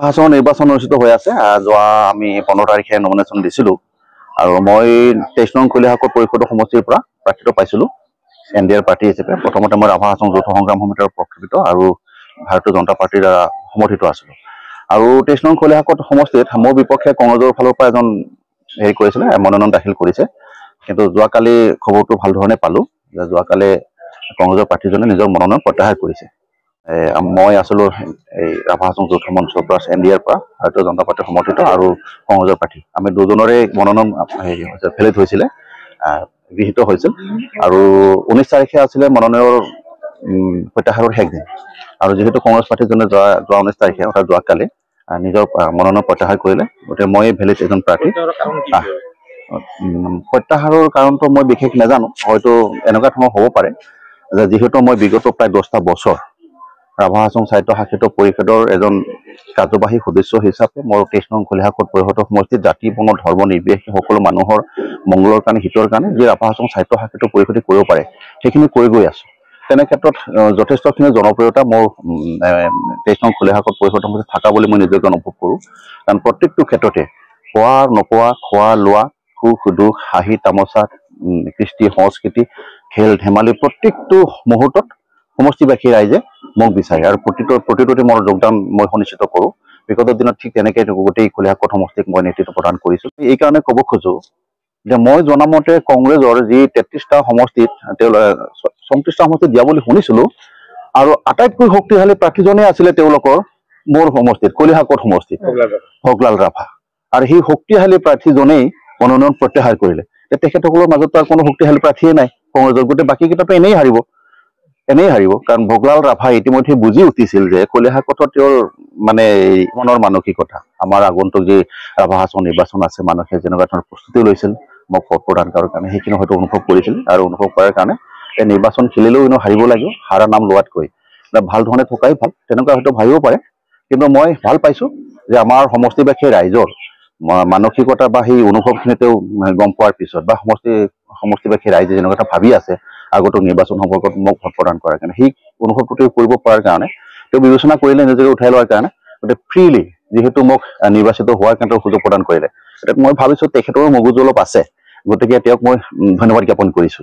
আসন নিৰ্বাচন অনুষ্ঠিত হৈ আছে। যোৱা আমি 15 তাৰিখে নমিনেশ্যন দিছিলো আৰু মই 23 নং কলিয়াকত পৰিষদৰ সমষ্টিৰ পৰা প্ৰাৰ্থিত্ব পাইছিলো এনডিআৰ পাৰ্টি হিচাপে। প্ৰথমতে মই ৰাভা হাছং যৌথ সংগ্ৰাম সমিতিৰ প্ৰকৃত আৰু ভাৰতীয় জনতা পাৰ্টিৰ দ্বাৰা সমৰ্থিত আছিলো আৰু 23 নং কলিয়াকত সমষ্টিত মোৰ বিপক্ষে কংগ্ৰেছৰ ফালৰ পৰা এজন হেৰি কৰিছিলে মনোনয়ন দাখিল কৰিছে। কিন্তু যোৱাকালি খবৰটো ভাল ধৰণে পালো যে যোৱাকালি কংগ্ৰেছৰ প্ৰাৰ্থীজনে নিজৰ মনোনয়ন প্ৰত্যাহাৰ কৰিছে। মই আছিলো এই ৰাভা হাছং যৌথ মঞ্চৰ পৰা এনডিআৰ পৰা ভাৰতীয় জনতা পাৰ্টিৰ সমৰ্থিত আৰু কংগ্ৰেছৰ প্ৰাৰ্থী আমি দুজনৰে মনোনয়ন ভেলিড হৈছিলে, গৃহীত হৈছিল আৰু 19 তাৰিখে আছিলে মনোনয়নৰ প্ৰত্যাহাৰৰ শেষ দিন আৰু যিহেতু কংগ্ৰেছ প্ৰাৰ্থীজনে যোৱা 19 তাৰিখে অৰ্থাৎ যোৱাকালি নিজৰ মনোনয়ন প্ৰত্যাহাৰ কৰিলে, গতিকে মই ভেলিড এজন প্ৰাৰ্থী। প্ৰত্যাহাৰৰ কাৰণটো মই বিশেষ নাজানো, হয়তো এনেকুৱা ধৰণৰ হ'ব পাৰে যে যিহেতু মই বিগত প্ৰায় 10টা বছৰ ৰাভা হাছং সাহিত্য শাসিত পৰিষদৰ এজন কাৰ্যবাহী সদস্য হিচাপে মোৰ 23 নং কলিয়াকত পৰিষদৰ সমষ্টিত জাতি বৰ্ণ ধৰ্ম নিৰ্বিশেষে সকলো মানুহৰ মংগলৰ কাৰণে হিতৰ কাৰণে যি ৰাভা হাছং সাহিত্য শাসিত পৰিষদে কৰিব পাৰে সেইখিনি কৰি গৈ আছো। তেনে ক্ষেত্ৰত যথেষ্টখিনি জনপ্ৰিয়তা মোৰ 23 নং কলিয়াকত পৰিষদৰ সমষ্টিত থকা বুলি মই নিজকে অনুভৱ কৰোঁ। কাৰণ প্ৰত্যেকটো ক্ষেত্ৰতে পোৱা নোপোৱা, খোৱা লোৱা, সুখ দুখ, হাঁহি তামচা, কৃষ্টি সংস্কৃতি, খেল ধেমালি প্ৰত্যেকটো মুহূৰ্তত সমষ্টিবাসী ৰাইজে মোক বিচাৰে আৰু প্ৰতিটোতে মোৰ যোগদান মই সুনিশ্চিত কৰোঁ। বিগত দিনত ঠিক তেনেকৈ গোটেই কলিয়াকত সমষ্টিক মই নেতৃত্ব প্ৰদান কৰিছোঁ। এই কাৰণে ক'ব খোজো যে মই জনামতে কংগ্ৰেছৰ যি 33টা সমষ্টিত 34টা সমষ্টিত দিয়া বুলি শুনিছিলো আৰু আটাইতকৈ শক্তিশালী প্ৰাৰ্থীজনে আছিলে তেওঁলোকৰ মোৰ সমষ্টিত কলিয়াকত সমষ্টিত ভগলাল ৰাভা আৰু সেই শক্তিশালী প্ৰাৰ্থীজনেই মনোনয়ন প্ৰত্যাহাৰ কৰিলে। তেখেতসকলৰ মাজত তাৰ কোনো শক্তিশালী প্ৰাৰ্থীয়ে নাই কংগ্ৰেছৰ, গোটেই বাকী কেইটাতো এনেই হাৰিব কাৰণ ভগলাল ৰাভা ইতিমধ্যে বুজি উঠিছিল যে কলিয়াকতত তেওঁৰ মানে মনৰ মানসিকতা আমাৰ আগন্তুক যি ৰাভা হাছং নিৰ্বাচন আছে মানুহে যেনেকুৱা ধৰণৰ প্ৰস্তুতি লৈছিল মোক ভোট প্ৰদান কৰাৰ কাৰণে সেইখিনি হয়তো অনুভৱ কৰিছিল আৰু অনুভৱ কৰাৰ কাৰণে এই নিৰ্বাচন খেলিলেও হাৰিব লাগিব, হাৰা নাম লোৱাতকৈ ভাল ধৰণে থকাই ভাল, তেনেকুৱা হয়তো ভাবিব পাৰে। কিন্তু মই ভাল পাইছো যে আমাৰ সমষ্টিবাসী ৰাইজৰ মানসিকতা বা সেই অনুভৱখিনি তেওঁ গম পোৱাৰ পিছত বা সমষ্টিবাসী ৰাইজে যেনেকুৱা এটা ভাবি আছে আগন্তুক নিৰ্বাচন সম্পৰ্কত মোক ভোট প্ৰদান কৰাৰ কাৰণে সেই অনুভৱটো তেওঁ কৰিব পৰাৰ কাৰণে তেওঁ বিবেচনা কৰিলে নিজকে উঠাই লোৱাৰ কাৰণে গতিকে ফ্ৰীলি যিহেতু মোক নিৰ্বাচিত হোৱাৰ কাৰণে সুযোগ প্ৰদান কৰিলে, মই ভাবিছো তেখেতৰো মগজু অলপ আছে, গতিকে তেওঁক মই ধন্যবাদ জ্ঞাপন কৰিছো।